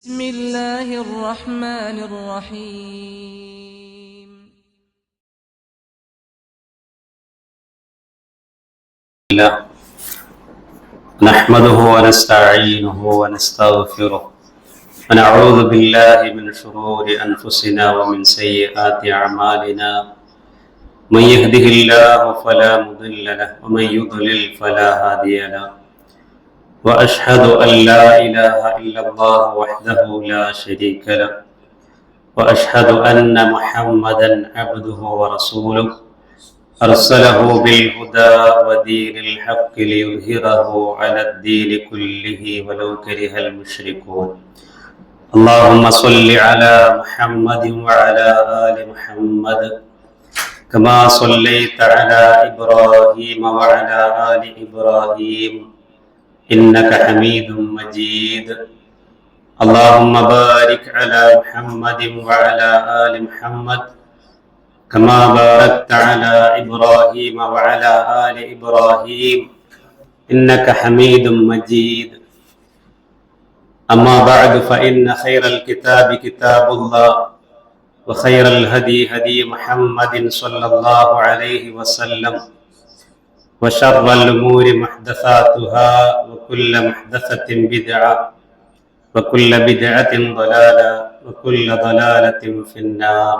بسم الله الرحمن الرحيم. نحمده ونستعينه ونستغفره ونعوذ بالله من شرور أنفسنا ومن سيئات أعمالنا. من يهده الله فلا مضل له ومن يضلل فلا هادي له. وأشهد أن لا إله إلا الله وحده لا شريك له وأشهد أن محمدا عبده ورسوله أرسله بالهدى ودين الحق ليظهره على الدين كله ولو كره المشركون. اللهم صل على محمد وعلى آل محمد كما صليت على إبراهيم وعلى آل إبراهيم إنك حميد مجيد. اللهم بارك على محمد وعلى آل محمد كما باركت على إبراهيم وعلى آل إبراهيم إنك حميد مجيد. أما بعد فإن خير الكتاب كتاب الله وخير الهدي هدي محمد صلى الله عليه وسلم وشر الأمور محدثاتها وكل محدثة بدعة وكل بدعة ضلالة وكل ضلالة في النار.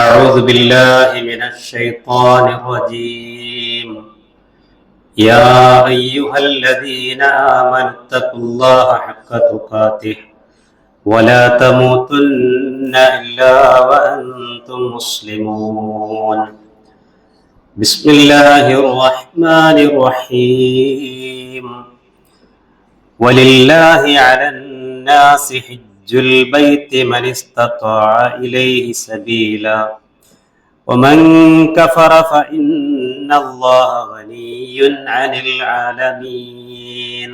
أعوذ بالله من الشيطان الرجيم. يا أيها الذين آمنوا اتقوا الله حق تقاته ولا تموتن إلا وأنتم مسلمون. بسم الله الرحمن الرحيم. ولله على الناس حج البيت من استطاع إليه سبيلا ومن كفر فإن الله غني عن العالمين.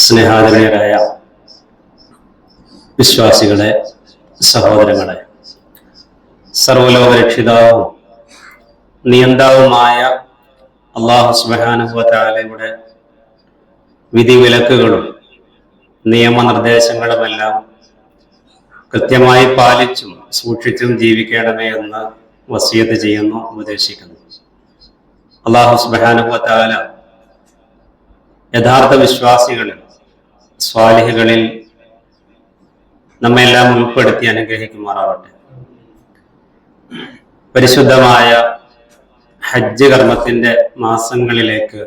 സ്നേഹാദരേരായ വിശ്വാസികളെ, സഹോദരങ്ങളെ, സർവ്വലോകരക്ഷിതാവും നിയന്താവുമായ അല്ലാഹു സുബ്ഹാനഹു വ തആലയുടെ വിധിവിലക്കുകളും നിയമനിർദ്ദേശങ്ങളുമെല്ലാം കൃത്യമായി പാലിച്ചും സൂക്ഷിച്ചും ജീവിക്കണമേ എന്ന് വസിയത്ത് ചെയ്യുന്നു, ഉപദേശിക്കുന്നു. അല്ലാഹു സുബ്ഹാനഹു വ തആല യഥാർത്ഥ വിശ്വാസികളിൽ, സ്വാലിഹുകളിൽ നമ്മെല്ലാം ഉൾപ്പെടുത്തി അനുഗ്രഹിക്കുമാറാവട്ടെ. പരിശുദ്ധമായ ഹജ്ജ് കർമ്മത്തിന്റെ മാസങ്ങളിലേക്ക്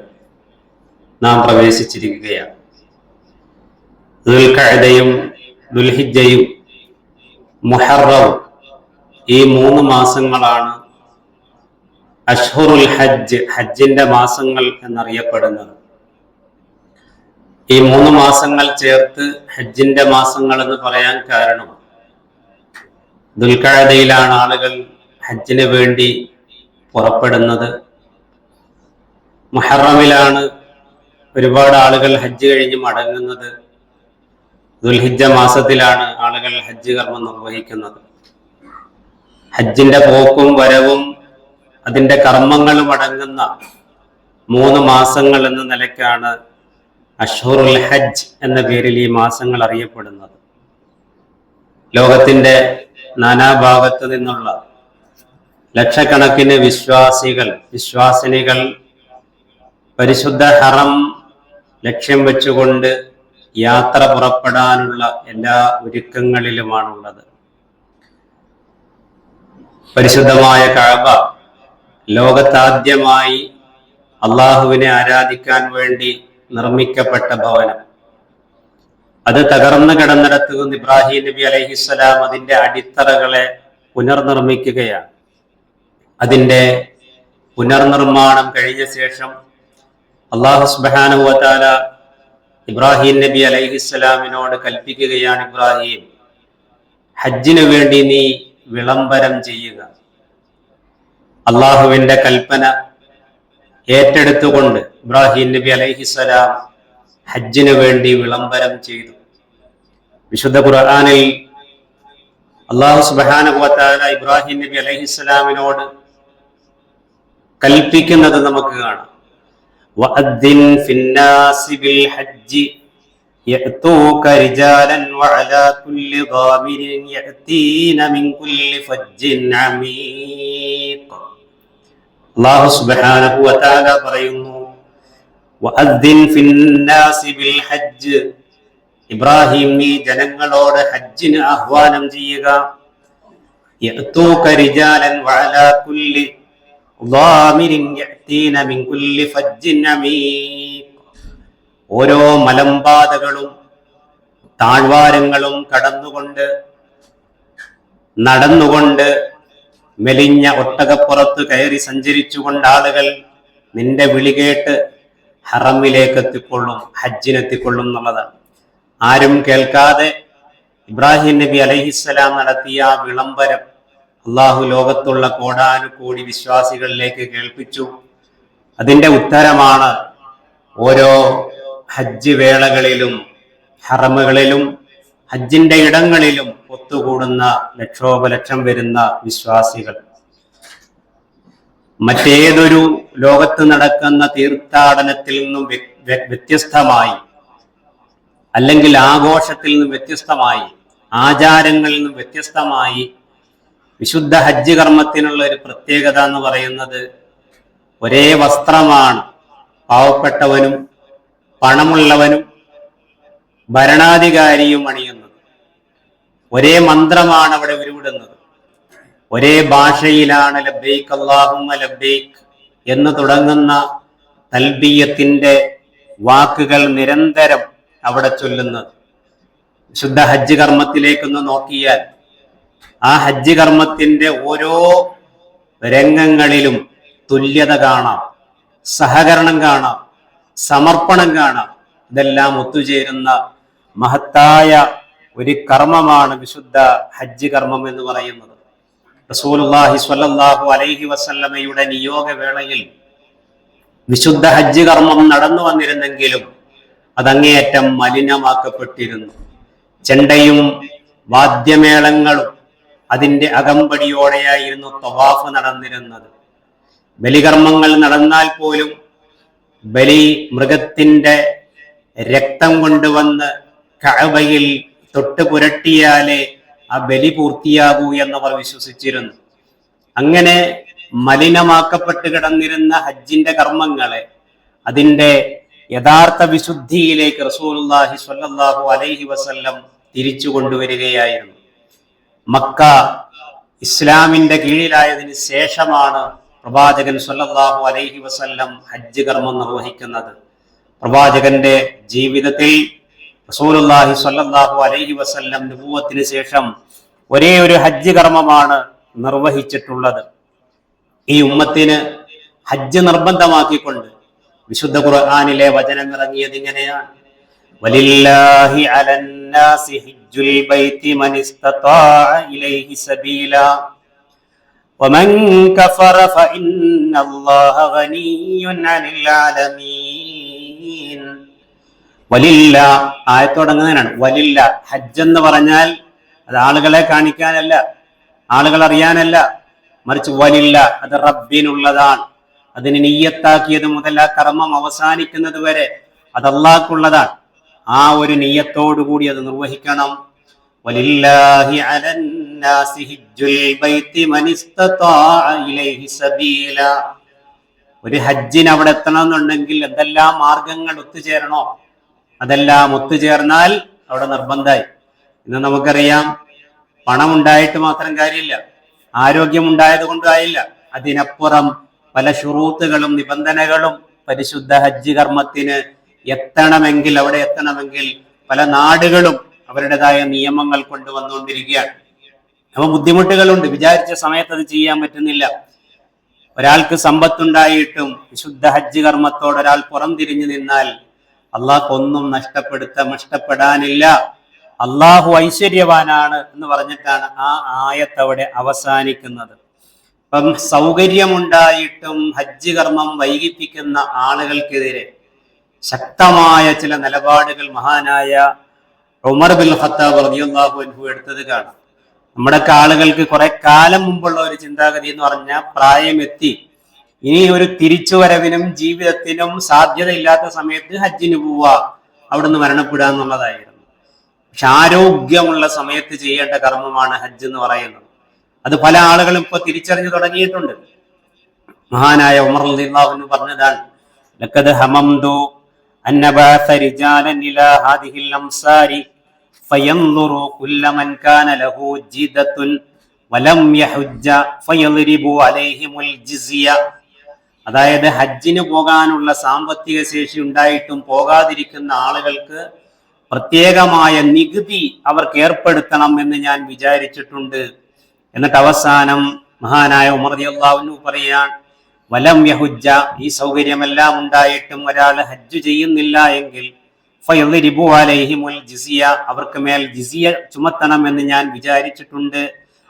നാം പ്രവേശിച്ചിരിക്കുകയാണ്. ദുൽഖഅദയും ദുൽഹിജ്ജയും മുഹറവും ഈ 3 മാസങ്ങളാണ് അഷ്ഹുറുൽ ഹജ്ജ്, ഹജ്ജിന്റെ മാസങ്ങൾ എന്നറിയപ്പെടുന്നത്. ഈ 3 മാസങ്ങൾ ചേർത്ത് ഹജ്ജിന്റെ മാസങ്ങൾ എന്ന് പറയാൻ കാരണം, ദുൽഖഅദയിലാണ് ആളുകൾ ഹജ്ജിന് വേണ്ടി പുറപ്പെടുന്നത്. മുഹറമിലാണ് ഒരുപാട് ആളുകൾ ഹജ്ജ് കഴിഞ്ഞ് മടങ്ങുന്നത്. ദുൽഹിജ്ജ മാസത്തിലാണ് ആളുകൾ ഹജ്ജ് കർമ്മം നിർവഹിക്കുന്നത്. ഹജ്ജിന്റെ പോക്കും വരവും അതിന്റെ കർമ്മങ്ങളും അടങ്ങുന്ന 3 മാസങ്ങൾ എന്ന നിലയ്ക്കാണ് അഷ്ഹുറുൽ ഹജ്ജ് എന്ന പേരിൽ ഈ മാസങ്ങൾ അറിയപ്പെടുന്നത്. ലോകത്തിന്റെ നാനാഭാഗത്തു നിന്നുള്ള ലക്ഷക്കണക്കിന് വിശ്വാസിനികൾ പരിശുദ്ധ ഹറം ലക്ഷ്യം വെച്ചുകൊണ്ട് യാത്ര പുറപ്പെടാനുള്ള എല്ലാ ഒരുക്കങ്ങളിലുമാണുള്ളത്. പരിശുദ്ധമായ കഅബ ലോകത്താദ്യമായി അള്ളാഹുവിനെ ആരാധിക്കാൻ വേണ്ടി നിർമ്മിക്കപ്പെട്ട ഭവനം. അത് തകർന്നു കിടന്നിടത്ത് നിന്ന് ഇബ്രാഹിം നബി അലൈഹിസ്സലാം അതിന്റെ അടിത്തറകളെ പുനർനിർമ്മിക്കുകയാണ്. അതിന്റെ പുനർനിർമ്മാണം കഴിഞ്ഞ ശേഷം അല്ലാഹു സുബ്ഹാനഹു വ തആല ഇബ്രാഹിം നബി അലൈഹിസ്സലാമിനോട് കൽപ്പിക്കുകയാണ്, ഇബ്രാഹിം, ഹജ്ജിനു വേണ്ടി നീ വിളംബരം ചെയ്യുക. അള്ളാഹുവിന്റെ കൽപ്പന ഏറ്റെടുത്തുകൊണ്ട് ഇബ്രാഹിം നബി അലൈഹിസ്സലാം ഹജ്ജിനു വേണ്ടി വിളംബരം ചെയ്തു. വിശുദ്ധ ഖുർആനിൽ അല്ലാഹു സുബ്ഹാനഹു വ തആല ഇബ്രാഹിം നബി അലൈഹിസ്സലാമിനോട് കൽപ്പിക്കുന്നത് നമുക്ക് കാണാം. വഅദ്ദിൻ ഫിന്നാസി ബിൽ ഹജ്ജ് യഅതൂക റിജാലൻ വഅലാ കുല്ലി ളാമിരിൻ യഅതീന മിൻ കുല്ലി ഫജ്ജിൻ അമീഖ്. അല്ലാഹു സുബ്ഹാനഹു വ തആല പറയുന്നു, വഅദ്ദിൻ ഫിന്നാസി ബിൽ ഹജ്ജ്, ഇബ്രാഹിം നീ ജനങ്ങളോട് ഹജ്ജിന് ആഹ്വാനം ചെയ്യുക. യഅതൂക റിജാലൻ വഅലാ കുല്ലി ളാമിരിൻ യഅതീന മിൻ കുല്ലി ഫജ്ജിൻ അമീഖ്. ഓരോ മലമ്പാതകളും താഴ്വാരങ്ങളും നടന്നുകൊണ്ട് മെലിഞ്ഞ ഒട്ടകപ്പുറത്ത് കയറി സഞ്ചരിച്ചുകൊണ്ട് ആളുകൾ നിന്റെ വിളി കേട്ട് ഹറമിലേക്ക് എത്തിക്കൊള്ളും, ഹജ്ജിനെത്തിക്കൊള്ളും എന്നുള്ളതാണ്. ആരും കേൾക്കാതെ ഇബ്രാഹിം നബി അലൈഹിസ്സലാം നടത്തിയ വിളംബരം അള്ളാഹു ലോകത്തുള്ള കോടാനുകോടി വിശ്വാസികളിലേക്ക് കേൾപ്പിച്ചു. അതിന്റെ ഉത്തരമാണ് ഓരോ ഹജ്ജ് വേളകളിലും ഹറമുകളിലും ഹജ്ജിന്റെ ഇടങ്ങളിലും ഒത്തുകൂടുന്ന ലക്ഷോപലക്ഷം വരുന്ന വിശ്വാസികൾ. മറ്റേതൊരു ലോകത്ത് നടക്കുന്ന തീർത്ഥാടനത്തിൽ നിന്നും വ്യത്യസ്തമായി, അല്ലെങ്കിൽ ആഘോഷത്തിൽ നിന്നും വ്യത്യസ്തമായി, ആചാരങ്ങളിൽ നിന്നും വ്യത്യസ്തമായി വിശുദ്ധ ഹജ്ജ് കർമ്മത്തിനുള്ള ഒരു പ്രത്യേകത എന്ന് പറയുന്നത് ഒരേ വസ്ത്രമാണ് പാവപ്പെട്ടവനും പണമുള്ളവനും ഭരണാധികാരിയും അണിയുന്നത്. ഒരേ മന്ത്രമാണ് അവിടെ ഉരുവിടുന്നത്. ഒരേ ഭാഷയിലാണ് ലബ്ബൈക് അല്ലാഹുമ്മ ലബ്ബൈക് എന്ന് തുടങ്ങുന്ന തൽബിയത്തിന്റെ വാക്കുകൾ നിരന്തരം അവിടെ ചൊല്ലുന്നത്. ശുദ്ധ ഹജ്ജ് കർമ്മത്തിലേക്കൊന്ന് നോക്കിയാൽ ആ ഹജ്ജ് കർമ്മത്തിന്റെ ഓരോ രംഗങ്ങളിലും തുല്യത കാണാം, സഹകരണം കാണാം, സമർപ്പണം കാണാം. ഇതെല്ലാം ഒത്തുചേരുന്ന മഹത്തായ ഒരു കർമ്മമാണ് വിശുദ്ധ ഹജ്ജ് കർമ്മം എന്ന് പറയുന്നത്. റസൂലുള്ളാഹി സ്വല്ലല്ലാഹു അലൈഹി വസല്ലമയുടെ നിയോഗ വേളയിൽ വിശുദ്ധ ഹജ്ജ് കർമ്മം നടന്നു വന്നിരുന്നെങ്കിലും അതങ്ങേയറ്റം മലിനമാക്കപ്പെട്ടിരുന്നു. ചെണ്ടയും വാദ്യമേളങ്ങളും അതിന്റെ അകമ്പടിയോടെയായിരുന്നു തവാഫ് നടന്നിരുന്നത്. ബലികർമ്മങ്ങൾ നടന്നാൽ പോലും ബലി മൃഗത്തിന്റെ രക്തം കൊണ്ടുവന്ന് കഅബയിൽ തൊട്ട് പുരട്ടിയാലേ ആ ബലി പൂർത്തിയാകൂ എന്നവർ വിശ്വസിച്ചിരുന്നു. അങ്ങനെ മലിനമാക്കപ്പെട്ട് കിടന്നിരുന്ന ഹജ്ജിന്റെ കർമ്മങ്ങളെ അതിന്റെ യഥാർത്ഥ വിശുദ്ധിയിലേക്ക് റസൂലുള്ളാഹി സ്വല്ലല്ലാഹു അലൈഹി വസല്ലം തിരിച്ചു കൊണ്ടുവരികയായിരുന്നു. മക്ക ഇസ്ലാമിന്റെ കീഴിലായതിനു ശേഷമാണ് പ്രവാചകൻ സ്വല്ലല്ലാഹു അലൈഹി വസല്ലം ഹജ്ജ് കർമ്മം നിർവഹിക്കുന്നത്. പ്രവാചകന്റെ ജീവിതത്തിൽ റസൂലുള്ളാഹി സ്വല്ലല്ലാഹു അലൈഹി വസല്ലം നബുവത്തിന് ശേഷം ഒരേ ഒരു ഹജ്ജ് കർമ്മമാണ് നിർവഹിച്ചിട്ടുള്ളത്. ഈ ഉമ്മത്തിന് ഹജ്ജ് നിർബന്ധമാക്കിക്കൊണ്ട് വിശുദ്ധ ഖുർആനിലെ വചനം ഇറങ്ങിയത് ഇങ്ങനെയാണ്: വലില്ലാഹി അലന്നാസി ഹജ്ജുൽ ബൈത്തി മൻ ഇസ്തതാഅ ഇലൈഹി സബീലാ വമൻ കഫറ ഫഇന്നല്ലാഹ ഗനിയ്യുൻ അനിൽ ആലമീൻ. വലില്ല ആയത്തോടങ്ങുന്നതിനാണ്. വലില്ല ഹജ്ജ് എന്ന് പറഞ്ഞാൽ അത് ആളുകളെ കാണിക്കാനല്ല, ആളുകൾ അറിയാനല്ല, മറിച്ച് വലില്ല അത് റബ്ബിനുള്ളതാണ്. അതിന് നിയ്യത്താക്കിയത് മുതൽ ആ കർമ്മം അവസാനിക്കുന്നത് വരെ അത് അല്ലാഹുക്കുള്ളതാണ്. ആ ഒരു നിയ്യത്തോടുകൂടി അത് നിർവഹിക്കണം. വലില്ലാഹി അലന്നാസി ഹജ്ജുൽ ബൈത്തി മൻ ഇസ്തതാഅ ഇലൈഹി സബീലാ. ഒരു ഹജ്ജിന് അവിടെ എത്തണമെന്നുണ്ടെങ്കിൽ എന്തെല്ലാം മാർഗങ്ങൾ ഒത്തുചേരണോ അതെല്ലാം ഒത്തുചേർന്നാൽ അവിടെ നിർബന്ധമായി. ഇന്ന് നമുക്കറിയാം, പണം ഉണ്ടായിട്ട് മാത്രം കാര്യമില്ല, ആരോഗ്യമുണ്ടായത് കൊണ്ടായില്ല, അതിനപ്പുറം പല ശുറൂത്തുകളും നിബന്ധനകളും പരിശുദ്ധ ഹജ്ജ് കർമ്മത്തിന് അവിടെ എത്തണമെങ്കിൽ പല നാടുകളും അവരുടേതായ നിയമങ്ങൾ കൊണ്ടുവന്നുകൊണ്ടിരിക്കുകയാണ്. അപ്പൊ ബുദ്ധിമുട്ടുകളുണ്ട്. വിചാരിച്ച സമയത്ത് അത് ചെയ്യാൻ പറ്റുന്നില്ല. ഒരാൾക്ക് സമ്പത്തുണ്ടായിട്ടും വിശുദ്ധ ഹജ്ജ് കർമ്മത്തോട് ഒരാൾ പുറം തിരിഞ്ഞു നിന്നാൽ അള്ളാഹ്ക്കൊന്നും നഷ്ടപ്പെടാനില്ല. അള്ളാഹു ഐശ്വര്യവാനാണ് എന്ന് പറഞ്ഞിട്ടാണ് ആ ആയത്ത് അവിടെ അവസാനിക്കുന്നത്. അപ്പം സൗകര്യമുണ്ടായിട്ടും ഹജ്ജ് കർമ്മം വൈകിപ്പിക്കുന്ന ആളുകൾക്കെതിരെ ശക്തമായ ചില നിലപാടുകൾ മഹാനായ ഉമർ ബിൻ ഖത്താബ് റളിയല്ലാഹു അൻഹു എടുത്തത് കാണാം. നമ്മുടെ ആളുകൾക്ക് കുറെ കാലം മുമ്പുള്ള ഒരു ചിന്താഗതി എന്ന് പറഞ്ഞാൽ പ്രായമെത്തി ഇനി ഒരു തിരിച്ചുവരവിനും ജീവിതത്തിനും സാധ്യതയില്ലാത്ത സമയത്ത് ഹജ്ജിന് പോവുക, അവിടുന്ന് മരണപ്പെടുക എന്നുള്ളതായിരുന്നു. പക്ഷെ ആരോഗ്യമുള്ള സമയത്ത് ചെയ്യേണ്ട കർമ്മമാണ് ഹജ്ജ് എന്ന് പറയുന്നത്. അത് പല ആളുകളും ഇപ്പൊ തിരിച്ചറിഞ്ഞു തുടങ്ങിയിട്ടുണ്ട്. മഹാനായ ഉമർ റളിയല്ലാഹു അൻഹു പറഞ്ഞതാണ്, ലഖദ് ഹമംതു അൻ നബഅസ റിജാലൻ ഇലാ ഹാദിഹിൽ അംസാരി ഫയൻദുറു കുല്ലമൻ കാന ലഹു ജിദത്തുൻ വലം യഹുജ്ജ ഫയദ്രിബു അലൈഹിമുൽ ജിസിയ. അതായത് ഹജ്ജിന് പോകാനുള്ള സാമ്പത്തിക ശേഷി ഉണ്ടായിട്ടും പോകാതിരിക്കുന്ന ആളുകൾക്ക് പ്രത്യേകമായ നികുതി അവർക്ക് ഏർപ്പെടുത്തണം എന്ന് ഞാൻ വിചാരിച്ചിട്ടുണ്ട്. എന്നിട്ട് അവസാനം മഹാനായ ഉമർ റളിയല്ലാഹു അൻഹു പറയാൻ, വലം യഹുജ്ജ, ഈ സൗകര്യമെല്ലാം ഉണ്ടായിട്ടും ഒരാൾ ഹജ്ജ് ചെയ്യുന്നില്ല എങ്കിൽ ഫയദ്രിബു അലൈഹിമുൽ ജിസിയ, അവർക്ക് മേൽ ജിസിയ ചുമത്തണം എന്ന് ഞാൻ വിചാരിച്ചിട്ടുണ്ട്.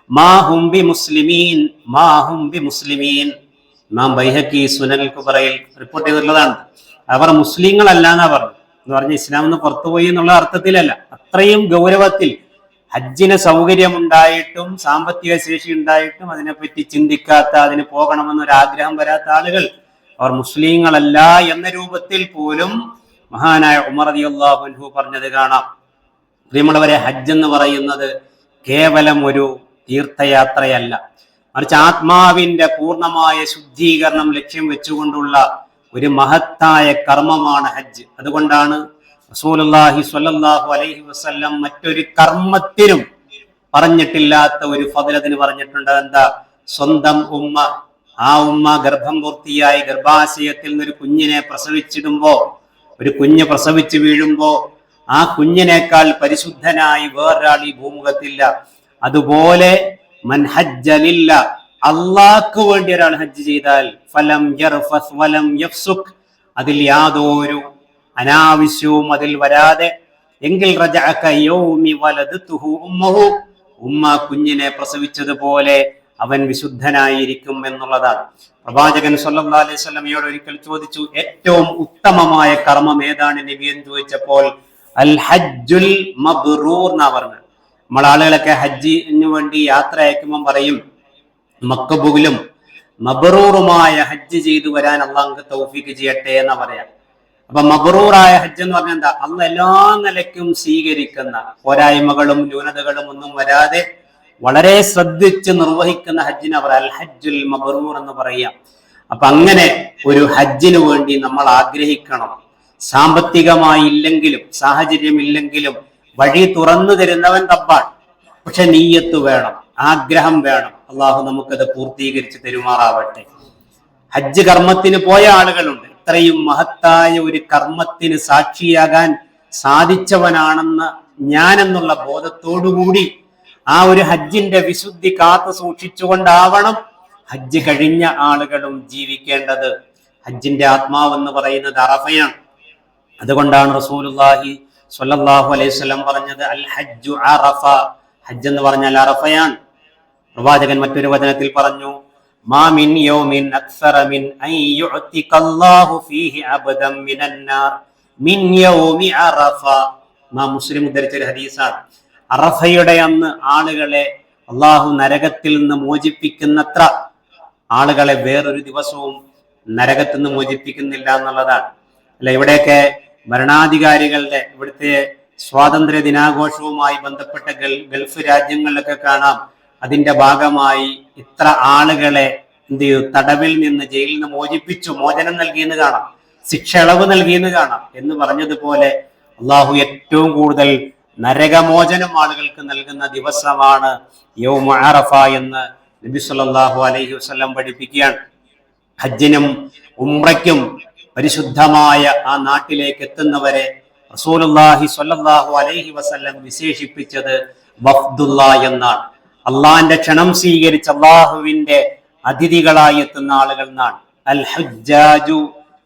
മാ ഹും ബി മുസ്ലിമീൻ, മാ ഹും ബി മുസ്ലിമീൻ. ഇമാം ബൈഹഖി സുനനുൽ കുബ്രയിൽ റിപ്പോർട്ട് ചെയ്തിട്ടുള്ളതാണ്. അവർ മുസ്ലിങ്ങളല്ല എന്നാ പറഞ്ഞു. എന്ന് പറഞ്ഞ ഇസ്ലാം നിന്ന് പുറത്തുപോയി എന്നുള്ള അർത്ഥത്തിലല്ല, അത്രയും ഗൗരവത്തിൽ ഹജ്ജിന് സൗകര്യമുണ്ടായിട്ടും സാമ്പത്തിക ശേഷി ഉണ്ടായിട്ടും അതിനെപ്പറ്റി ചിന്തിക്കാത്ത, അതിന് പോകണമെന്നൊരാഗ്രഹം വരാത്ത ആളുകൾ അവർ മുസ്ലിങ്ങളല്ല എന്ന രൂപത്തിൽ പോലും മഹാനായ ഉമർ റളിയല്ലാഹു അൻഹു പറഞ്ഞത് കാണാം. പ്രിയമുള്ളവരെ, ഹജ്ജ് എന്ന് പറയുന്നത് കേവലം ഒരു തീർത്ഥയാത്രയല്ല, മറിച്ച് ആത്മാവിന്റെ പൂർണ്ണമായ ശുദ്ധീകരണം ലക്ഷ്യം വെച്ചുകൊണ്ടുള്ള ഒരു മഹത്തായ കർമ്മമാണ് ഹജ്ജ്. അതുകൊണ്ടാണ് റസൂലുള്ളാഹി സ്വല്ലല്ലാഹു അലൈഹി വസല്ലം മറ്റൊരു കർമ്മത്തിനും പറഞ്ഞിട്ടില്ലാത്ത ഒരു ഫضിലത്തിന് പറഞ്ഞിട്ടുണ്ട്. എന്താ? സ്വന്തം ഉമ്മ, ആ ഉമ്മ ഗർഭം പൂർത്തിയായി ഗർഭാശയത്തിൽ നിന്നൊരു കുഞ്ഞിനെ പ്രസവിച്ചിടുമ്പോ, ഒരു കുഞ്ഞ് പ്രസവിച്ച് വീഴുമ്പോ ആ കുഞ്ഞിനേക്കാൾ പരിശുദ്ധനായി വേറൊരാൾ ഈ ഭൂമുഖത്തില്ല. അതുപോലെ മൻ ഹജ്ജ ലില്ല, അള്ളാഹ്ക്ക് വേണ്ടി ഒരാൾ ഹജ്ജ് ചെയ്താൽ ഫലം യർഫസ് വലം യഫ്സുക്, അതിൽ യാതൊരു അനാവശ്യവും അതിൽ വരാതെ, എങ്കിൽ റജഅക യൗമി വലദതുഹു ഉമ്മഹു, ഉമ്മ കുഞ്ഞിനെ പ്രസവിച്ചതുപോലെ അവൻ വിശുദ്ധനായിരിക്കും എന്നുള്ളതാണ്. പ്രവാചകൻ സല്ലല്ലാഹു അലൈഹി വസല്ലമയോട് ഒരിക്കൽ ചോദിച്ചു, ഏറ്റവും ഉത്തമമായ കർമ്മം ഏതാണ് നബി എന്ന് ചോദിച്ചപ്പോൾ അൽ ഹജ്ജുൽ മബ്റൂർ എന്നാ പറഞ്ഞത്. നമ്മൾ ആളുകളൊക്കെ ഹജ്ജിന് വേണ്ടി യാത്ര അയക്കുമ്പോൾ പറയും, മക്ബൂലും മബ്റൂറുമായ ഹജ്ജ് ചെയ്തു വരാൻ അള്ളാഹു തൗഫീഖ് ചെയ്യട്ടെ എന്നാ പറയാം. അപ്പൊ മബ്റൂറായ ഹജ്ജ് എന്ന് പറഞ്ഞാൽ എന്താ? അള്ളാഹ് എല്ലാ നിലയ്ക്കും സ്വീകരിക്കുന്ന, പോരായ്മകളും ന്യൂനതകളും ഒന്നും വരാതെ വളരെ ശ്രദ്ധിച്ച് നിർവഹിക്കുന്ന ഹജ്ജിന് അവർ അൽ ഹജ്ജുൽ മബ്റൂർ എന്ന് പറയാം. അപ്പൊ അങ്ങനെ ഒരു ഹജ്ജിന് വേണ്ടി നമ്മൾ ആഗ്രഹിക്കണം. സാമ്പത്തികമായി ഇല്ലെങ്കിലും സാഹചര്യമില്ലെങ്കിലും വഴി തുറന്നു തരുന്നവൻ റബ്ബാണ്. പക്ഷെ നീയത്ത് വേണം, ആഗ്രഹം വേണം. അള്ളാഹു നമുക്കത് പൂർത്തീകരിച്ച് തരുമാറാവട്ടെ. ഹജ്ജ് കർമ്മത്തിന് പോയ ആളുകളുണ്ട്. ഇത്രയും മഹത്തായ ഒരു കർമ്മത്തിന് സാക്ഷിയാകാൻ സാധിച്ചവനാണെന്ന് ഞാനെന്നുള്ള ബോധത്തോടുകൂടി ആ ഒരു ഹജ്ജിന്റെ വിശുദ്ധി കാത്തു സൂക്ഷിച്ചുകൊണ്ടാവണം ഹജ്ജ് കഴിഞ്ഞ ആളുകളും ജീവിക്കേണ്ടത്. ഹജ്ജിന്റെ ആത്മാവെന്ന് പറയുന്നത് അറഫയാണ്. അതുകൊണ്ടാണ് റസൂലുള്ളാഹി സ്വല്ലല്ലാഹു അലൈഹി വസല്ലം പറഞ്ഞത് അൽ ഹജ്ജു അറഫ, ഹജ്ജ് എന്ന് പറഞ്ഞാൽ അറഫയാണ്. പ്രവാചകൻ മറ്റൊരു വചനത്തിൽ പറഞ്ഞു, മാ മിൻ യൗമിൻ അക്സറ മിൻ അൻ യുഅതിഖല്ലാഹു ഫീഹി അബദൻ മിനൻ നാർ മിൻ യൗമി അറഫ. മുസ്ലിം ഉദ്ധരിച്ച ഒരു ഹദീസാണ്. അറഫയുടെ അന്ന് ആളുകളെ അള്ളാഹു നരകത്തിൽ നിന്ന് മോചിപ്പിക്കുന്നത്ര ആളുകളെ വേറൊരു ദിവസവും നരകത്തിൽ നിന്ന് മോചിപ്പിക്കുന്നില്ല എന്നുള്ളതാണ്. അല്ല, ഇവിടെയൊക്കെ ഭരണാധികാരികളുടെ ഇവിടുത്തെ സ്വാതന്ത്ര്യ ദിനാഘോഷവുമായി ബന്ധപ്പെട്ട ഗൾഫ് രാജ്യങ്ങളിലൊക്കെ കാണാം, അതിന്റെ ഭാഗമായി ഇത്ര ആളുകളെ എന്ത് ചെയ്തു, തടവിൽ നിന്ന് ജയിലിൽ നിന്ന് മോചിപ്പിച്ചു, മോചനം നൽകിയെന്ന് കാണാം, ശിക്ഷ ഇളവ് നൽകിയെന്ന് കാണാം. എന്ന് പറഞ്ഞതുപോലെ അള്ളാഹു ഏറ്റവും കൂടുതൽ നരകമോചനം ആളുകൾക്ക് നൽകുന്ന ദിവസമാണ് യൗമു അറഫ എന്ന് നബി സല്ലല്ലാഹു അലൈഹി വസല്ലം പഠിപ്പിക്കുകയാണ്. ഹജ്ജിനും ഉംറയ്ക്കും പരിശുദ്ധമായ ആ നാട്ടിലേക്ക് എത്തുന്നവരെ റസൂലുള്ളാഹി സ്വല്ലല്ലാഹു അലൈഹി വസല്ലം വിശേഷിപ്പിച്ചത് വഫ്ദുള്ള എന്നാണ്. അള്ളാഹിന്റെ ക്ഷണം സ്വീകരിച്ച് അള്ളാഹുവിന്റെ അതിഥികളായി എത്തുന്ന ആളുകൾ എന്നാണ്. അൽ ഹജ്ജാജു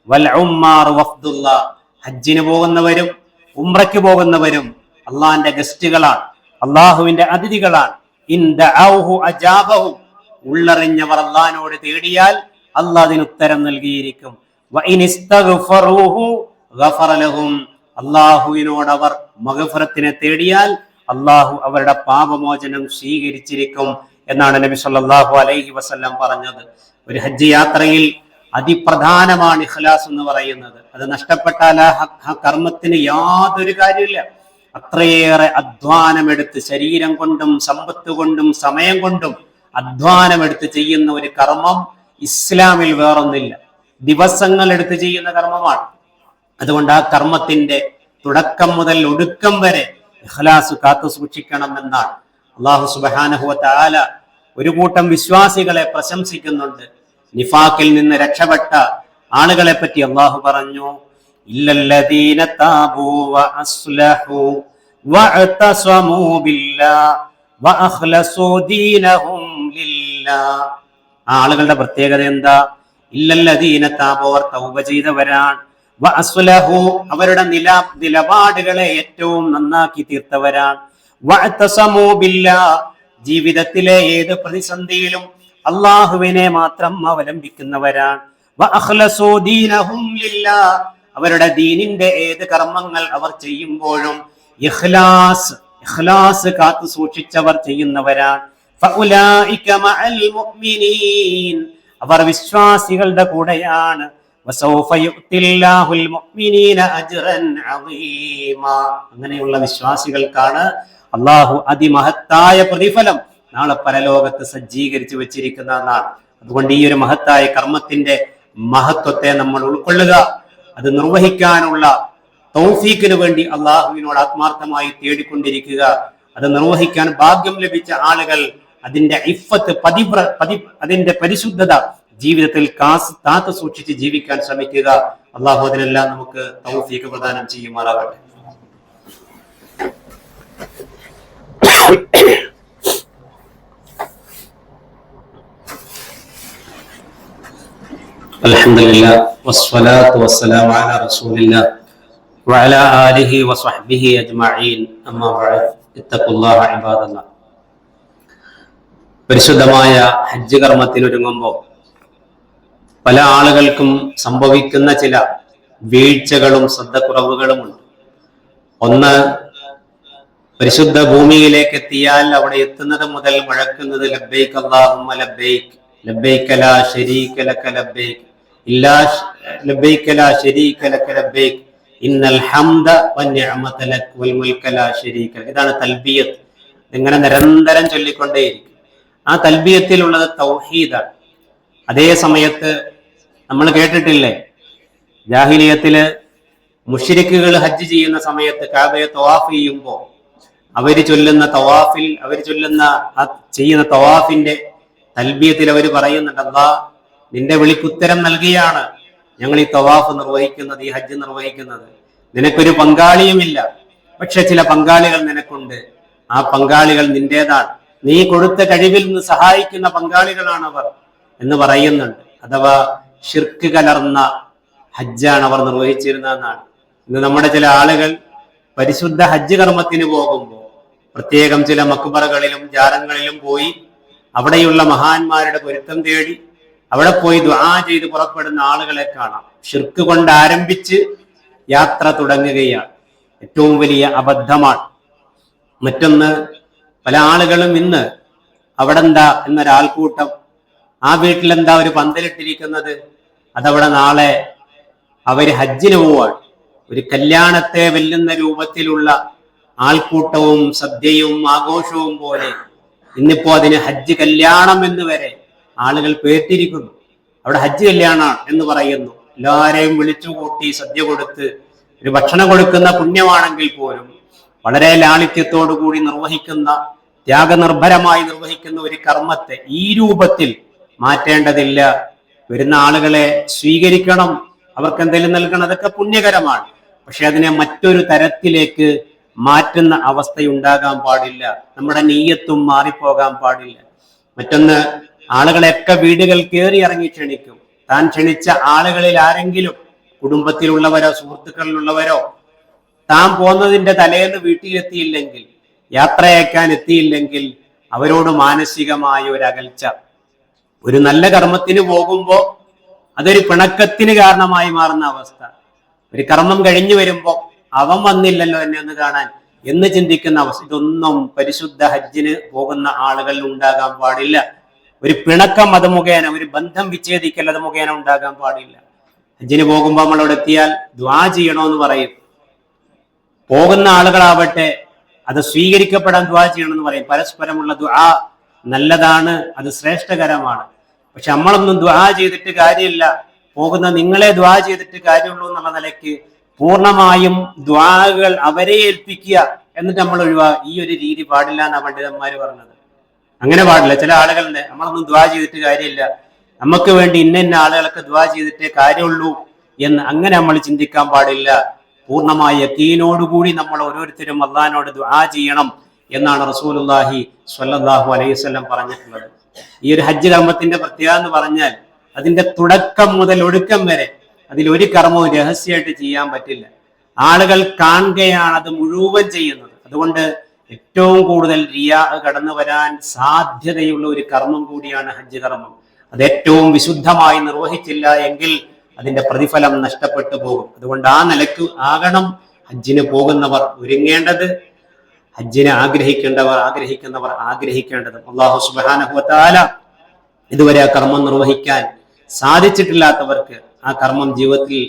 വൽ ഉമ്മാർ വഫ്ദുള്ള, ഹജ്ജിന് പോകുന്നവരും ഉംറയ്ക്ക് പോകുന്നവരും അള്ളാഹിന്റെ ഗസ്റ്റുകളാണ്, അള്ളാഹുവിന്റെ അതിഥികളാണ്. ഇൻ ദഅൗഹു അജാബഹു, ഉള്ളറിഞ്ഞവർ അള്ളാഹിനോട് തേടിയാൽ അള്ളാഹ് അതിന് ഉത്തരം നൽകിയിരിക്കും. വഇൻ ഇസ്തഗ്ഫറൂഹു ഗഫറ ലഹും, അള്ളാഹുവിനോട് അവർ മഗ്ഫിറത്തിനെ തേടിയാൽ അള്ളാഹു അവരുടെ പാപമോചനം സ്വീകരിച്ചിരിക്കും എന്നാണ് നബി സല്ലല്ലാഹു അലൈഹി വസല്ലം പറഞ്ഞത്. ഒരു ഹജ്ജ് യാത്രയിൽ അതിപ്രധാനമാണ് ഇഖ്ലാസ് എന്ന് പറയുന്നത്. അത് നഷ്ടപ്പെട്ടാൽ ആ കർമ്മത്തിന് യാതൊരു കാര്യമില്ല. അത്രയേറെ അധ്വാനമെടുത്ത്, ശരീരം കൊണ്ടും സമ്പത്ത് കൊണ്ടും സമയം കൊണ്ടും അധ്വാനമെടുത്ത് ചെയ്യുന്ന ഒരു കർമ്മം ഇസ്ലാമിൽ വേറൊന്നില്ല. ദിവസങ്ങൾ എടുത്ത് ചെയ്യുന്ന കർമ്മമാണ്. അതുകൊണ്ട് ആ കർമ്മത്തിന്റെ തുടക്കം മുതൽ ഒടുക്കം വരെ ഇഖ്ലാസ് കാത്തു സൂക്ഷിക്കണം എന്നാണ് അല്ലാഹു സുബ്ഹാനഹു വ തആല ഒരു കൂട്ടം വിശ്വാസികളെ പ്രശംസിക്കുന്നുണ്ട്. നിഫാഖിൽ നിന്ന് രക്ഷപ്പെട്ട ആളുകളെ പറ്റി അല്ലാഹു പറഞ്ഞു, ഇല്ലല്ലദീന താബൂ വഅസ്ലഹു വഅതസമൂ ബില്ലാഹ് വഅഖ്ലസൂ ദീനഹും ലില്ലാഹ്. ആ ആളുകളുടെ പ്രത്യേകത എന്താ? ഇല്ലല്ലദീന താബൂ, അവർ തൗബ ചെയ്തവരാണ്, വഅസ്ലഹു, അവരുടെ നിലപാടുകളെ ഏറ്റവും നന്നാക്കി തീർത്തവരാണ്, വഅതസമൂ ബില്ലാഹ്, ജീവിതത്തിലെ ഏത് പ്രതിസന്ധിയിലും അള്ളാഹുവിനെ മാത്രം അവലംബിക്കുന്നവരാണ്, വഅഖ്ലസൂ ദീനഹും ലില്ലാഹ്, അവരുടെ ദീനിന്റെ ഏത് കർമ്മങ്ങൾ അവർ ചെയ്യുമ്പോഴും ഇഖ്ലാസ് കാത്തു സൂക്ഷിച്ചവർ ചെയ്യുന്നവരാണ്. ഫഉലൈക മഅൽ മുഅ്മിനീൻ, അവർ വിശ്വാസികളുടെ കൂടെയാണ്. വസൗഫ യുഅ്തില്ലാഹുൽ മുഅ്മിനീന അജ്റൻ അളീമാ, അങ്ങനെയുള്ള വിശ്വാസികൾക്കാണ് അള്ളാഹു അതിമഹത്തായ പ്രതിഫലം നാളെ പരലോകത്ത് സജ്ജീകരിച്ചു വെച്ചിരിക്കുന്ന എന്നാണ്. അതുകൊണ്ട് ഈ ഒരു മഹത്തായ കർമ്മത്തിന്റെ മഹത്വത്തെ നമ്മൾ ഉൾക്കൊള്ളുക, അത് നിർവഹിക്കാനുള്ള തൗഫീഖിന് വേണ്ടി അള്ളാഹുവിനോട് ആത്മാർത്ഥമായി തേടിക്കൊണ്ടിരിക്കുക. അത് നിർവഹിക്കാൻ ഭാഗ്യം ലഭിച്ച ആളുകൾ അതിന്റെ ഇഫ്ഫത്ത്, അതിന്റെ പരിശുദ്ധത ജീവിതത്തിൽ കാത്തു സൂക്ഷിച്ച് ജീവിക്കാൻ ശ്രമിക്കുക. അള്ളാഹു അതിനെല്ലാം നമുക്ക് തൗഫീഖ് പ്രദാനം ചെയ്യുമാറാകട്ടെ. അൽഹംദുലില്ലാഹ് വസ്സലാത്തു വസ്സലാമു അലാ റസൂലില്ലാഹ് വഅലാ ആലിഹി വസ്വഹ്ബിഹി അജ്മഈൻ. അമ്മാ ബഅദ്, ഇത്തഖുല്ലാഹ ഇബാദല്ലാഹ്. പരിശുദ്ധമായ ഹജ്ജ് കർമ്മത്തിനൊരുങ്ങുമ്പോൾ പല ആളുകൾക്കും സംഭവിക്കുന്ന ചില വീഴ്ചകളും ശ്രദ്ധക്കുറവുകളുമുണ്ട്. ഒന്ന്, പരിശുദ്ധ ഭൂമിയിലേക്ക് എത്തിയാൽ അവിടെ എത്തുന്നത് മുതൽ മുഴക്കുന്നത് ലബ്ബൈക് അല്ലാഹുമ്മ ലബ്ബൈക്, ലബ്ബൈക ലാ ശരീക ലക ലബ്ബൈക്, ലബ്ബൈക ലാ ശരീക ലക ലബ്ബൈക്, ഇന്നൽ ഹംദ വന്നിഅമത ലക വൽ മുൽക ലാ ശരീക. ഇതാണ് തൽബിയത്ത്. ഇങ്ങനെ നിരന്തരം ചൊല്ലിക്കൊണ്ടേയിരിക്കും. ആ തൽബിയത്തിലുള്ളത് തൗഹീദാണ്. അതേ സമയത്ത് നമ്മൾ കേട്ടിട്ടില്ലേ, ജാഹിലിയത്തില് മുശ്രിക്കുകൾ ഹജ്ജ് ചെയ്യുന്ന സമയത്ത് കഅബയെ തവാഫ് ചെയ്യുമ്പോൾ അവര് ചൊല്ലുന്ന തവാഫിന്റെ തൽബിയത്തിൽ അവർ പറയുന്നുണ്ട്, അല്ലാഹ് നിന്റെ വിളിക്കുത്തരം നൽകിയാണ് ഞങ്ങൾ ഈ തവാഫ് നിർവഹിക്കുന്നത്, ഈ ഹജ്ജ് നിർവഹിക്കുന്നത്. നിനക്കൊരു പങ്കാളിയുമില്ല, പക്ഷെ ചില പങ്കാളികൾ നിനക്കുണ്ട്. ആ പങ്കാളികൾ നിന്റേതാണ്, നീ കൊടുത്ത കഴിവിൽ നിന്ന് സഹായിക്കുന്ന പങ്കാളികളാണ് അവർ എന്ന് പറയുന്നുണ്ട്. അഥവാ ഷിർക്ക് കലർന്ന ഹജ്ജാണ് അവർ നിർവഹിച്ചിരുന്നതെന്നാണ്. ഇന്ന് നമ്മുടെ ചില ആളുകൾ പരിശുദ്ധ ഹജ്ജ് കർമ്മത്തിന് പോകുമ്പോൾ പ്രത്യേകം ചില മക്ബറകളിലും ജാറങ്ങളിലും പോയി അവിടെയുള്ള മഹാന്മാരുടെ പൊരുത്തം തേടി അവിടെ പോയി ദുആ ചെയ്ത് പുറപ്പെടുന്ന ആളുകളെ കാണാം. ഷിർക്ക് കൊണ്ട് ആരംഭിച്ച് യാത്ര തുടങ്ങുകയാണ്. ഏറ്റവും വലിയ അബദ്ധമാണ്. മറ്റൊന്ന്, പല ആളുകളും ഇന്ന് അവിടെ എന്താ എന്നൊരാൾക്കൂട്ടം, ആ വീട്ടിലെന്താ ഒരു പന്തലിട്ടിരിക്കുന്നത്, അതവിടെ നാളെ അവര് ഹജ്ജിന് പോവാണ്. ഒരു കല്യാണത്തെ വെല്ലുന്ന രൂപത്തിലുള്ള ആൾക്കൂട്ടവും സദ്യയും ആഘോഷവും പോലെ ഇന്നിപ്പോ അതിന് ഹജ്ജ് കല്യാണം എന്ന് വരെ ആളുകൾ പേർത്തിരിക്കുന്നു. അവിടെ ഹജ്ജ് കല്യാണം എന്ന് പറയുന്നു. എല്ലാരെയും വിളിച്ചുകൂട്ടി സദ്യ കൊടുത്ത് ഒരു ഭക്ഷണം കൊടുക്കുന്ന പുണ്യമാണെങ്കിൽ പോലും വളരെ ലാളിത്യത്തോടു കൂടി നിർവഹിക്കുന്ന, ത്യാഗനിർഭരമായി നിർവഹിക്കുന്ന ഒരു കർമ്മത്തെ ഈ രൂപത്തിൽ മാറ്റേണ്ടതില്ല. വരുന്ന ആളുകളെ സ്വീകരിക്കണം, അവർക്ക് എന്തെങ്കിലും നൽകണം, അതൊക്കെ പുണ്യകരമാണ്. പക്ഷെ അതിനെ മറ്റൊരു തരത്തിലേക്ക് മാറ്റുന്ന അവസ്ഥയുണ്ടാകാൻ പാടില്ല. നമ്മുടെ നീയത്തും മാറിപ്പോകാൻ പാടില്ല. മറ്റൊന്ന്, ആളുകളെയൊക്കെ വീടുകൾ കയറി ഇറങ്ങി ക്ഷണിക്കും. താൻ ക്ഷണിച്ച ആളുകളിൽ ആരെങ്കിലും കുടുംബത്തിലുള്ളവരോ സുഹൃത്തുക്കളിലുള്ളവരോ താൻ പോന്നതിന്റെ തലേന്ന് വീട്ടിലെത്തിയില്ലെങ്കിൽ, യാത്രയക്കാൻ എത്തിയില്ലെങ്കിൽ അവരോട് മാനസികമായ ഒരു അകൽച്ച. ഒരു നല്ല കർമ്മത്തിന് പോകുമ്പോ അതൊരു പിണക്കത്തിന് കാരണമായി മാറുന്ന അവസ്ഥ. ഒരു കർമ്മം കഴിഞ്ഞു വരുമ്പോ അവൻ വന്നില്ലല്ലോ എന്നെ ഒന്ന് കാണാൻ എന്ന് ചിന്തിക്കുന്ന അവസ്ഥ. ഇതൊന്നും പരിശുദ്ധ ഹജ്ജിന് പോകുന്ന ആളുകളിൽ ഉണ്ടാകാൻ പാടില്ല. ഒരു പിണക്കം അത് മുഖേന, ഒരു ബന്ധം വിച്ഛേദിക്കൽ അത് മുഖേന ഉണ്ടാകാൻ പാടില്ല. ഹജ്ജിന് പോകുമ്പോൾ നമ്മൾ അവിടെ എത്തിയാൽ ദുആ ചെയ്യണമെന്ന് പറയും. പോകുന്ന ആളുകളാവട്ടെ അത് സ്വീകരിക്കപ്പെടാൻ ദുആ ചെയ്യണമെന്ന് പറയും. പരസ്പരമുള്ള ദുആ നല്ലതാണ്, അത് ശ്രേഷ്ഠകരമാണ്. പക്ഷെ നമ്മളൊന്നും ദുആ ചെയ്തിട്ട് കാര്യമില്ല, പോകുന്ന നിങ്ങളെ ദുആ ചെയ്തിട്ട് കാര്യമുള്ളൂ എന്നുള്ള നിലയ്ക്ക് പൂർണ്ണമായും ദുആകൾ അവരെ ഏൽപ്പിക്കുക, എന്നിട്ട് നമ്മൾ ഈ ഒരു രീതി പാടില്ല എന്നാണ് പണ്ഡിതന്മാർ പറഞ്ഞത്. അങ്ങനെ പാടില്ല. ചില ആളുകളുണ്ട്, നമ്മളൊന്നും ദുആ ചെയ്തിട്ട് കാര്യമില്ല, നമുക്ക് വേണ്ടി ഇന്ന ആളുകളൊക്കെ ദുആ ചെയ്തിട്ടേ കാര്യമുള്ളൂ എന്ന് അങ്ങനെ നമ്മൾ ചിന്തിക്കാൻ പാടില്ല. പൂർണ്ണമായ യഖീനോടുകൂടി നമ്മൾ ഓരോരുത്തരും അള്ളാഹിനോട് ദുആ ചെയ്യണം എന്നാണ് റസൂലുള്ളാഹി സ്വല്ലല്ലാഹു അലൈഹി വസല്ലം പറഞ്ഞിട്ടുള്ളത്. ഈ ഒരു ഹജ്ജ് കർമ്മത്തിന്റെ പ്രത്യേകത എന്ന് പറഞ്ഞാൽ അതിന്റെ തുടക്കം മുതൽ ഒടുക്കം വരെ അതിലൊരു കർമ്മവും രഹസ്യമായിട്ട് ചെയ്യാൻ പറ്റില്ല. ആളുകൾ കാണുകയാണ് അത് മുഴുവൻ ചെയ്യുന്നത്. അതുകൊണ്ട് ഏറ്റവും കൂടുതൽ റിയാ കടന്നു വരാൻ സാധ്യതയുള്ള ഒരു കർമ്മം കൂടിയാണ് ഹജ്ജ് കർമ്മം. അത് ഏറ്റവും വിശുദ്ധമായി നിർവഹിച്ചില്ല എങ്കിൽ അതിന്റെ പ്രതിഫലം നഷ്ടപ്പെട്ടു പോകും. അതുകൊണ്ട് ആ നിലക്ക് ആകണം ഹജ്ജിന് പോകുന്നവർ ഒരുങ്ങേണ്ടത്, ഹജ്ജിനെ ആഗ്രഹിക്കുന്നവർ ആഗ്രഹിക്കേണ്ടത്. അല്ലാഹു സുബ്ഹാനഹു വ തആല ഇതുവരെ ആ കർമ്മം നിർവഹിക്കാൻ സാധിച്ചിട്ടില്ലാത്തവർക്ക് ആ കർമ്മം ജീവിതത്തിൽ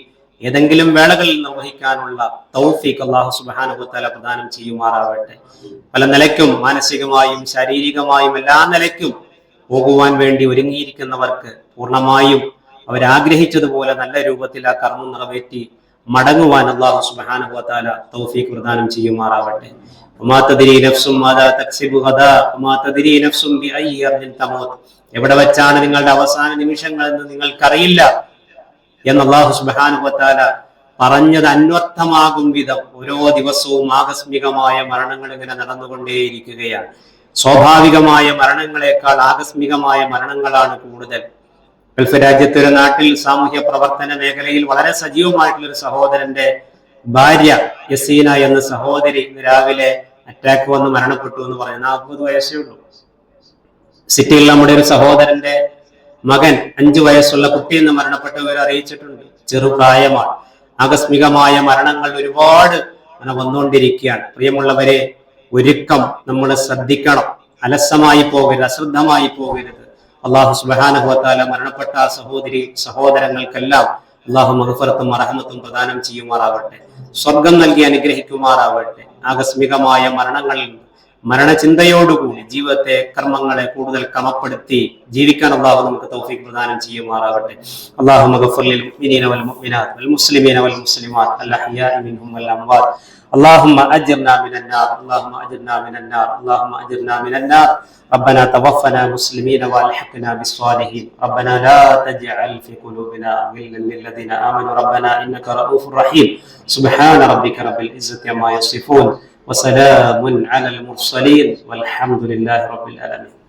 ഏതെങ്കിലും വേളകളിൽ നിർവഹിക്കാനുള്ള തൗഫീഖ് അല്ലാഹു സുബ്ഹാനഹു വ തആല പ്രദാനം ചെയ്യുമാറാവട്ടെ. പല നിലയ്ക്കും മാനസികമായും ശാരീരികമായും എല്ലാ നിലയ്ക്കും പോകുവാൻ വേണ്ടി ഒരുങ്ങിയിരിക്കുന്നവർക്ക് പൂർണ്ണമായും അവരാഗ്രഹിച്ചതുപോലെ നല്ല രൂപത്തിൽ ആ കർമ്മം നിറവേറ്റി മടങ്ങുവാൻ അല്ലാഹു സുബ്ഹാനഹു വ തആല തൗഫീഖ് പ്രദാനം ചെയ്യുമാറാവട്ടെ. വമാ തദ്രീ നഫ്സും മാദാ തക്സിബു ഗദാ വമാ തദ്രീ നഫ്സും ബിഅയ്യി അർദിൻ തമൂത്ത്. എവിടെ വെച്ചാണ് നിങ്ങളുടെ അവസാന നിമിഷങ്ങൾ എന്ന് നിങ്ങൾക്കറിയില്ല എന്ന് അല്ലാഹു സുബ്ഹാനഹു വ തആല പറഞ്ഞത് അന്വർത്ഥമാകും വിധം ഓരോ ദിവസവും ആകസ്മികമായ മരണങ്ങൾ ഇങ്ങനെ നടന്നുകൊണ്ടേയിരിക്കുകയാണ്. സ്വാഭാവികമായ മരണങ്ങളെക്കാൾ ആകസ്മികമായ മരണങ്ങളാണ് കൂടുതൽ. ഗൾഫ് രാജ്യത്തെ ഒരു നാട്ടിൽ സാമൂഹ്യ പ്രവർത്തന മേഖലയിൽ വളരെ സജീവമായിട്ടുള്ള ഒരു സഹോദരന്റെ ഭാര്യ യസീന എന്ന സഹോദരി ഇന്ന് രാവിലെ അറ്റാക്ക് വന്ന് മരണപ്പെട്ടു എന്ന് പറയുന്നത് 40 വയസ്സേ ഉള്ളൂ. സിറ്റിയിൽ നമ്മുടെ ഒരു സഹോദരന്റെ മകൻ 5 വയസ്സുള്ള കുട്ടി എന്ന് മരണപ്പെട്ടവർ അറിയിച്ചിട്ടുണ്ട്. ചെറുപ്രായമാണ്. ആകസ്മികമായ മരണങ്ങൾ ഒരുപാട് വന്നുകൊണ്ടിരിക്കുകയാണ്. പ്രിയമുള്ളവരെ, ഒരുക്കം നമ്മൾ ശ്രദ്ധിക്കണം. അലസമായി പോകരുത്, അശ്രദ്ധമായി പോകരുത്. അല്ലാഹു സുബ്ഹാനഹു വ തആല മരണപ്പെട്ട സഹോദരങ്ങൾക്കെല്ലാം അല്ലാഹു മഗ്ഫിറത്തും റഹ്മത്തും പ്രദാനം ചെയ്യുമാറാവട്ടെ. സ്വർഗം നൽകി അനുഗ്രഹിക്കുമാറാവട്ടെ. ആകസ്മികമായ മരണചിന്തയോടുകൂടി ജീവിതത്തെ കർമ്മങ്ങളെ കൂടുതൽ ക്രമപ്പെടുത്തി ജീവിക്കാൻ അല്ലാഹു നമുക്ക് തൗഫീഖ് പ്രദാനം ചെയ്യുമാറാവട്ടെ. അല്ലാഹു മഗ്ഫിർ ലിൽ മുഅ്മിനീന വൽ മുഅ്മിനാത്ത് വൽ മുസ്ലിമീന വൽ മുസ്ലിമാത്ത് അൽ അഹ്യാഇ മിൻഹും വൽ അംവാത്ത്. اللهم أجرنا من النار، اللهم أجرنا من النار، اللهم أجرنا من النار. ربنا توفنا مسلمين والحقنا بالصالحين. ربنا لا تجعل في قلوبنا غلا للذين آمنوا ربنا إنك رؤوف رحيم. سبحان ربك رب العزة عما يصفون وسلام على المرسلين والحمد لله رب العالمين.